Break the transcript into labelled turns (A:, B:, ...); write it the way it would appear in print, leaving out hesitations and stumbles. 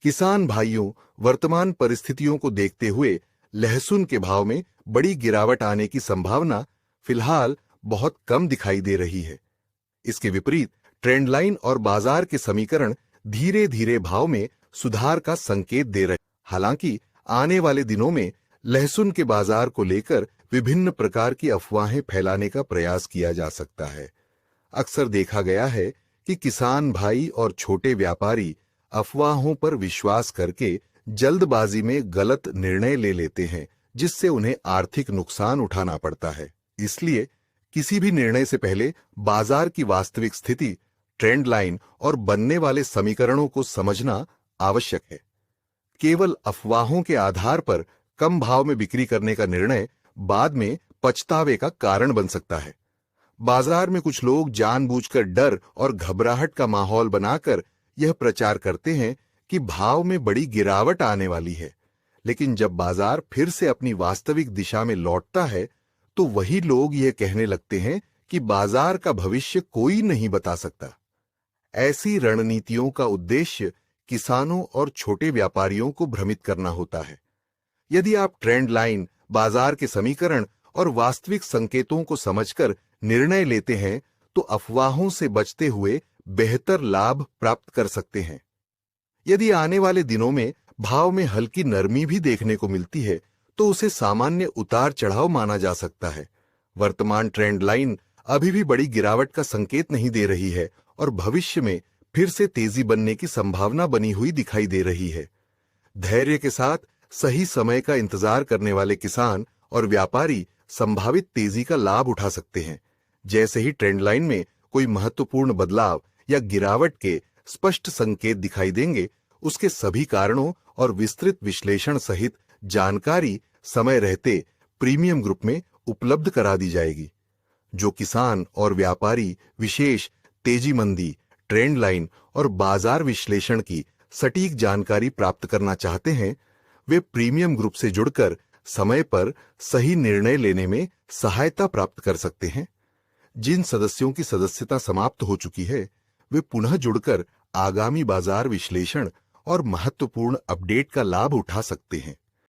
A: किसान भाइयों, वर्तमान परिस्थितियों को देखते हुए लहसुन के भाव में बड़ी गिरावट आने की संभावना फिलहाल बहुत कम दिखाई दे रही है। इसके विपरीत ट्रेंड लाइन और बाजार के समीकरण धीरे धीरे भाव में सुधार का संकेत दे रहे। हालांकि आने वाले दिनों में लहसुन के बाजार को लेकर विभिन्न प्रकार की अफवाहें फैलाने का प्रयास किया जा सकता है। अक्सर देखा गया है कि किसान भाई और छोटे व्यापारी अफवाहों पर विश्वास करके जल्दबाजी में गलत निर्णय ले लेते हैं, जिससे उन्हें आर्थिक नुकसान उठाना पड़ता है। इसलिए किसी भी निर्णय से पहले बाजार की वास्तविक स्थिति, ट्रेंड लाइन और बनने वाले समीकरणों को समझना आवश्यक है। केवल अफवाहों के आधार पर कम भाव में बिक्री करने का निर्णय बाद में पछतावे का कारण बन सकता है। बाजार में कुछ लोग जानबूझकर डर और घबराहट का माहौल बनाकर यह प्रचार करते हैं कि भाव में बड़ी गिरावट आने वाली है, लेकिन जब बाजार फिर से अपनी वास्तविक दिशा में लौटता है तो वही लोग यह कहने लगते हैं कि बाजार का भविष्य कोई नहीं बता सकता। ऐसी रणनीतियों का उद्देश्य किसानों और छोटे व्यापारियों को भ्रमित करना होता है। यदि आप ट्रेंड लाइन, बाजार के समीकरण और वास्तविक संकेतों को समझकर निर्णय लेते हैं तो अफवाहों से बचते हुए बेहतर लाभ प्राप्त कर सकते हैं। यदि आने वाले दिनों में भाव में हल्की नरमी भी देखने को मिलती है तो उसे सामान्य उतार चढ़ाव माना जा सकता है। वर्तमान ट्रेंड लाइन अभी भी बड़ी गिरावट का संकेत नहीं दे रही है और भविष्य में फिर से तेजी बनने की संभावना बनी हुई दिखाई दे रही है। धैर्य के साथ सही समय का इंतजार करने वाले किसान और व्यापारी संभावित तेजी का लाभ उठा सकते हैं। जैसे ही ट्रेंड लाइन में कोई महत्वपूर्ण बदलाव या गिरावट के स्पष्ट संकेत दिखाई देंगे, उसके सभी कारणों और विस्तृत विश्लेषण सहित जानकारी समय रहते प्रीमियम ग्रुप में उपलब्ध करा दी जाएगी। जो किसान और व्यापारी विशेष तेजी मंदी, ट्रेंड लाइन और बाजार विश्लेषण की सटीक जानकारी प्राप्त करना चाहते हैं, वे प्रीमियम ग्रुप से जुड़कर समय पर सही निर्णय लेने में सहायता प्राप्त कर सकते हैं। जिन सदस्यों की सदस्यता समाप्त हो चुकी है, वे पुनः जुड़कर आगामी बाजार विश्लेषण और महत्वपूर्ण अपडेट का लाभ उठा सकते हैं।